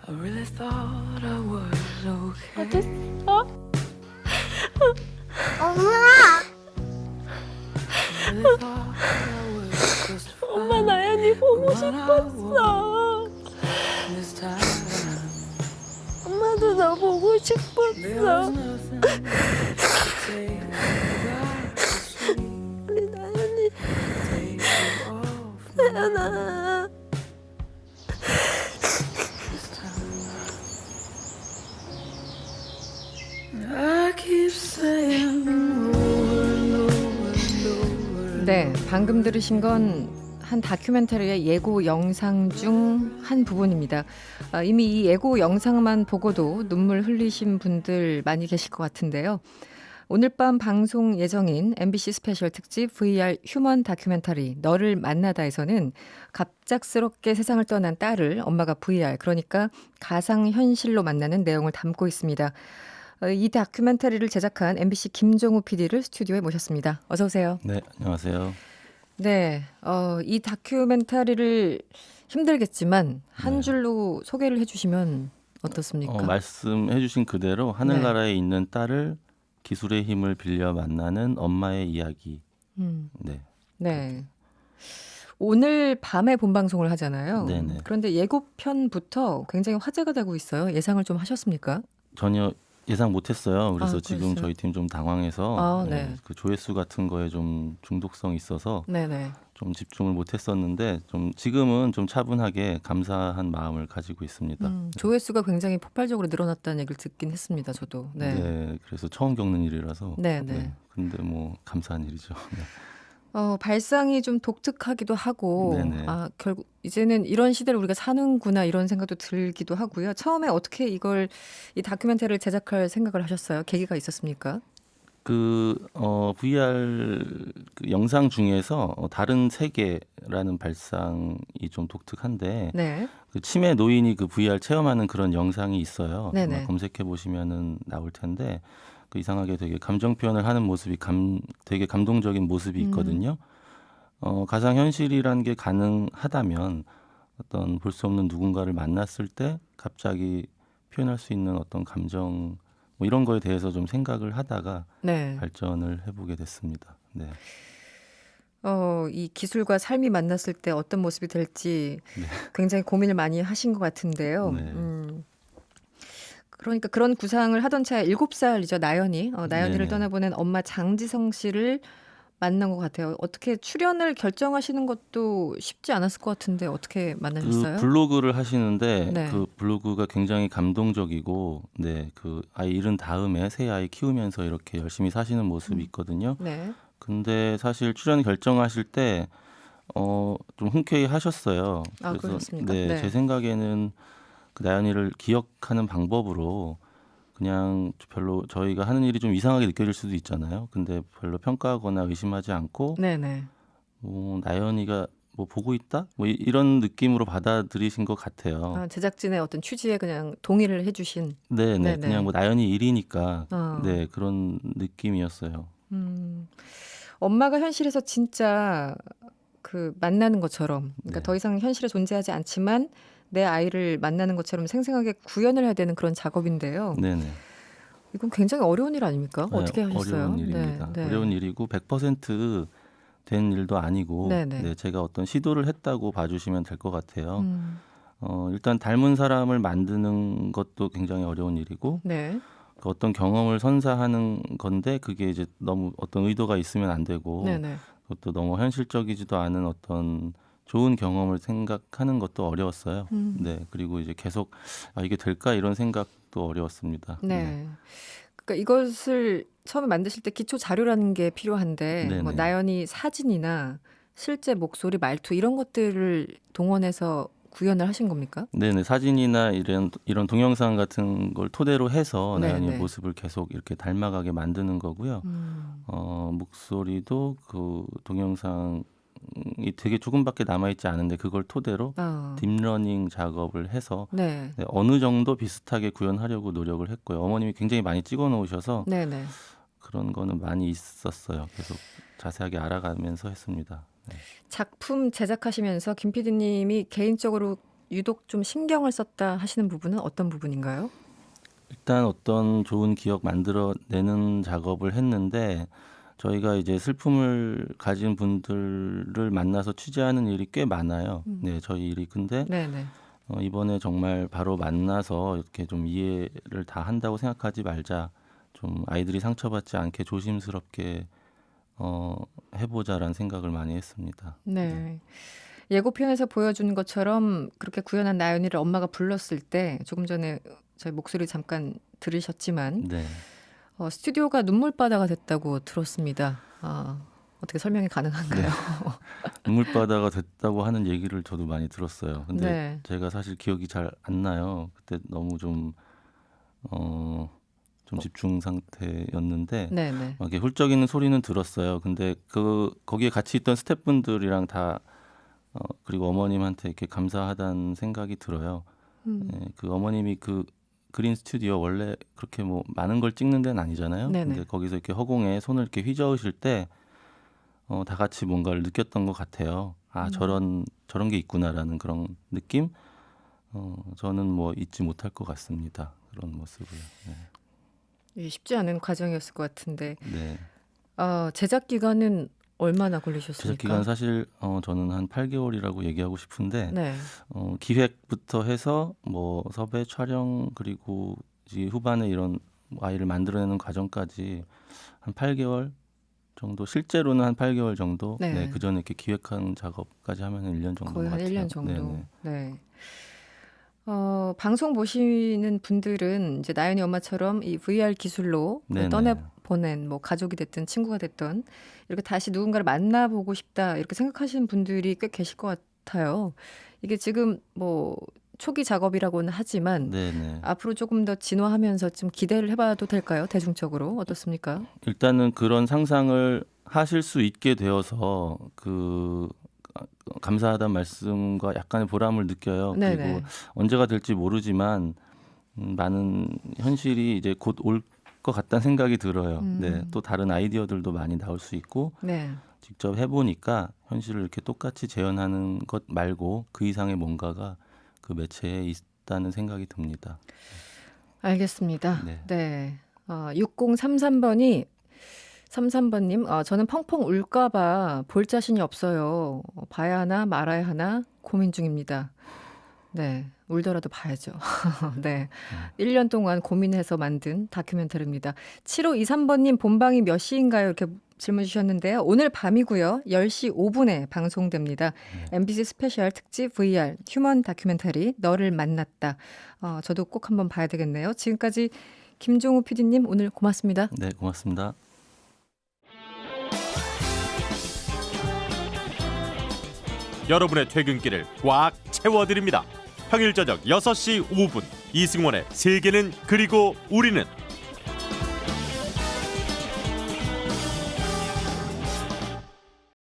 I really thought I was okay. 어딨어? 엄마! I really thought I was just 엄마 fine. 나연이 보고 But when I 싶었어. woke this time, 엄마도 너 보고 there 싶었어. was nothing to take me back to sleep. 우리 나연이 Take you off my 나연아. this time. I keep saying over and over and over. 네, 방금 들으신 건 한 다큐멘터리의 예고 영상 중 한 부분입니다. 이미 이 예고 영상만 보고도 눈물 흘리신 분들 많이 계실 것 같은데요. 오늘 밤 방송 예정인 MBC 스페셜 특집 VR 휴먼 다큐멘터리 너를 만나다에서는 갑작스럽게 세상을 떠난 딸을 엄마가 VR, 그러니까 가상현실로 만나는 내용을 담고 있습니다. 이 다큐멘터리를 제작한 MBC 김종우 PD를 스튜디오에 모셨습니다. 어서 오세요. 네, 안녕하세요. 네, 이 다큐멘터리를 힘들겠지만 한 네. 줄로 소개를 해주시면 어떻습니까? 말씀해 주신 그대로 하늘나라에 있는 딸을 기술의 힘을 빌려 만나는 엄마의 이야기. 음, 네. 네. 오늘 밤에 본방송을 하잖아요. 네네. 그런데 예고편부터 굉장히 화제가 되고 있어요. 예상을 좀 하셨습니까? 전혀 예상 못했어요. 그래서 아, 지금 그랬어요? 저희 팀 좀 당황해서 아, 네. 그 조회수 같은 거에 좀 중독성이 있어서 네네. 좀 집중을 못했었는데 좀 지금은 좀 차분하게 감사한 마음을 가지고 있습니다. 조회수가 굉장히 폭발적으로 늘어났다는 얘기를 듣긴 했습니다. 저도. 네. 네, 그래서 처음 겪는 일이라서. 네. 근데 뭐 감사한 일이죠. 네. 발상이 좀 독특하기도 하고, 네네. 결국 이제는 이런 시대를 우리가 사는구나 이런 생각도 들기도 하고요. 처음에 어떻게 이 다큐멘터리를 제작할 생각을 하셨어요? 계기가 있었습니까? VR 그 영상 중에서 다른 세계라는 발상이 좀 독특한데 네. 그 치매 노인이 그 VR 체험하는 그런 영상이 있어요. 네네. 아마 검색해 보시면은 나올 텐데 그 이상하게 되게 감정 표현을 하는 모습이 되게 감동적인 모습이 있거든요. 가상 현실이란 게 가능하다면 어떤 볼 수 없는 누군가를 만났을 때 갑자기 표현할 수 있는 어떤 감정 뭐 이런 거에 대해서 좀 생각을 하다가 네. 발전을 해보게 됐습니다. 네. 이 기술과 삶이 만났을 때 어떤 모습이 될지 굉장히 고민을 많이 하신 것 같은데요. 네. 그러니까 그런 구상을 하던 차에 7살이죠, 나연이. 나연이를 네네. 떠나보낸 엄마 장지성 씨를 만난 것 같아요. 어떻게 출연을 결정하시는 것도 쉽지 않았을 것 같은데 어떻게 만나셨어요? 그 블로그를 하시는데 네. 그 블로그가 굉장히 감동적이고, 네, 그 아이 잃은 다음에 새 아이 키우면서 이렇게 열심히 사시는 모습이 있거든요. 네. 근데 사실 출연 결정하실 때 좀 흔쾌히 하셨어요. 아, 그렇습니까? 네, 네. 제 생각에는 그 나연이를 기억하는 방법으로 그냥 별로 저희가 하는 일이 좀 이상하게 느껴질 수도 있잖아요. 근데 별로 평가하거나 의심하지 않고 네네. 나연이가 뭐 보고 있다? 뭐 이런 느낌으로 받아들이신 것 같아요. 제작진의 어떤 취지에 그냥 동의를 해주신. 네, 네네. 그냥 뭐 나연이 일이니까 어. 네, 그런 느낌이었어요. 엄마가 현실에서 진짜 그 만나는 것처럼, 그러니까 네. 더 이상 현실에 존재하지 않지만 내 아이를 만나는 것처럼 생생하게 구현을 해야 되는 그런 작업인데요. 네네. 이건 굉장히 어려운 일 아닙니까? 네, 어떻게 하셨어요? 어려운 일입니다. 네. 어려운 일이고 100%된 일도 아니고 네네. 네, 제가 어떤 시도를 했다고 봐주시면 될 것 같아요. 음, 일단 닮은 사람을 만드는 것도 굉장히 어려운 일이고 네. 그 어떤 경험을 선사하는 건데 그게 이제 너무 어떤 의도가 있으면 안 되고 네네. 그것도 너무 현실적이지도 않은 어떤 좋은 경험을 생각하는 것도 어려웠어요. 네, 그리고 이제 계속 이게 될까 이런 생각도 어려웠습니다. 네. 그러니까 이것을 처음에 만드실 때 기초 자료라는 게 필요한데, 네네. 뭐 나연이 사진이나 실제 목소리, 말투 이런 것들을 동원해서 구현을 하신 겁니까? 네네, 사진이나 이런 동영상 같은 걸 토대로 해서 네네. 나연이의 모습을 계속 이렇게 닮아가게 만드는 거고요. 목소리도 그 동영상이 되게 조금밖에 남아있지 않은데 그걸 토대로 딥러닝 작업을 해서 네. 네, 어느 정도 비슷하게 구현하려고 노력을 했고요. 어머님이 굉장히 많이 찍어 놓으셔서 네네. 그런 거는 많이 있었어요. 계속 자세하게 알아가면서 했습니다. 네. 작품 제작하시면서 김 PD님이 개인적으로 유독 좀 신경을 썼다 하시는 부분은 어떤 부분인가요? 일단 어떤 좋은 기억 만들어내는 작업을 했는데 저희가 이제 슬픔을 가진 분들을 만나서 취재하는 일이 꽤 많아요. 네, 저희 일이. 근데 네네. 이번에 정말 바로 만나서 이렇게 좀 이해를 다 한다고 생각하지 말자. 좀 아이들이 상처받지 않게 조심스럽게 해보자라는 생각을 많이 했습니다. 네. 예고편에서 보여준 것처럼 그렇게 구현한 나연이를 엄마가 불렀을 때 조금 전에 저희 목소리 잠깐 들으셨지만 네. 스튜디오가 눈물바다가 됐다고 들었습니다. 어떻게 설명이 가능한가요? 눈물바다가 됐다고 하는 얘기를 저도 많이 들었어요. 근데 네. 제가 사실 기억이 잘 안 나요. 그때 너무 좀 집중 상태였는데 네네. 막 이렇게 훌쩍이는 소리는 들었어요. 근데 거기에 같이 있던 스태프분들이랑 다 그리고 어머님한테 이렇게 감사하다는 생각이 들어요. 네, 그 어머님이 그 그린 스튜디오 원래 그렇게 뭐 많은 걸 찍는 데는 아니잖아요. 네네. 근데 거기서 이렇게 허공에 손을 이렇게 휘저으실 때 다 같이 뭔가를 느꼈던 것 같아요. 아, 저런 게 있구나라는 그런 느낌. 저는 뭐 잊지 못할 것 같습니다. 그런 모습을. 네. 이게 쉽지 않은 과정이었을 것 같은데 네. 제작 기간은 얼마나 걸리셨습니까? 제작 기간 사실 저는 한 8개월이라고 얘기하고 싶은데 네. 기획부터 해서 뭐 섭외, 촬영 그리고 이제 후반에 이런 아이를 만들어내는 과정까지 한 8개월 정도, 실제로는 한 8개월 정도. 네. 네, 그 전에 이렇게 기획한 작업까지 하면 1년 정도 거의 한 같아요. 1년 정도. 네네. 네. 방송 보시는 분들은 이제 나연이 엄마처럼 이 VR 기술로 네네. 떠내보낸 뭐 가족이 됐든 친구가 됐든 이렇게 다시 누군가를 만나보고 싶다 이렇게 생각하시는 분들이 꽤 계실 것 같아요. 이게 지금 뭐 초기 작업이라고는 하지만 네네. 앞으로 조금 더 진화하면서 좀 기대를 해봐도 될까요? 대중적으로 어떻습니까? 일단은 그런 상상을 하실 수 있게 되어서 감사하다는 말씀과 약간의 보람을 느껴요. 네네. 그리고 언제가 될지 모르지만 많은 현실이 이제 곧 올 것 같다는 생각이 들어요. 네, 또 다른 아이디어들도 많이 나올 수 있고 네. 직접 해보니까 현실을 이렇게 똑같이 재현하는 것 말고 그 이상의 뭔가가 그 매체에 있다는 생각이 듭니다. 알겠습니다. 네. 네. 6033번이 33번님, 저는 펑펑 울까봐 볼 자신이 없어요. 봐야 하나 말아야 하나 고민 중입니다. 네, 울더라도 봐야죠. 네, 1년 동안 고민해서 만든 다큐멘터리입니다. 7523번님 본방이 몇 시인가요? 이렇게 질문 주셨는데요. 오늘 밤이고요. 10시 5분에 방송됩니다. MBC 스페셜 특집 VR 휴먼 다큐멘터리 너를 만났다. 저도 꼭 한번 봐야 되겠네요. 지금까지 김종우 PD님 오늘 고맙습니다. 네, 고맙습니다. 여러분의 퇴근길을 꽉 채워드립니다. 평일 저녁 6시 5분 이승원의 세계는 그리고 우리는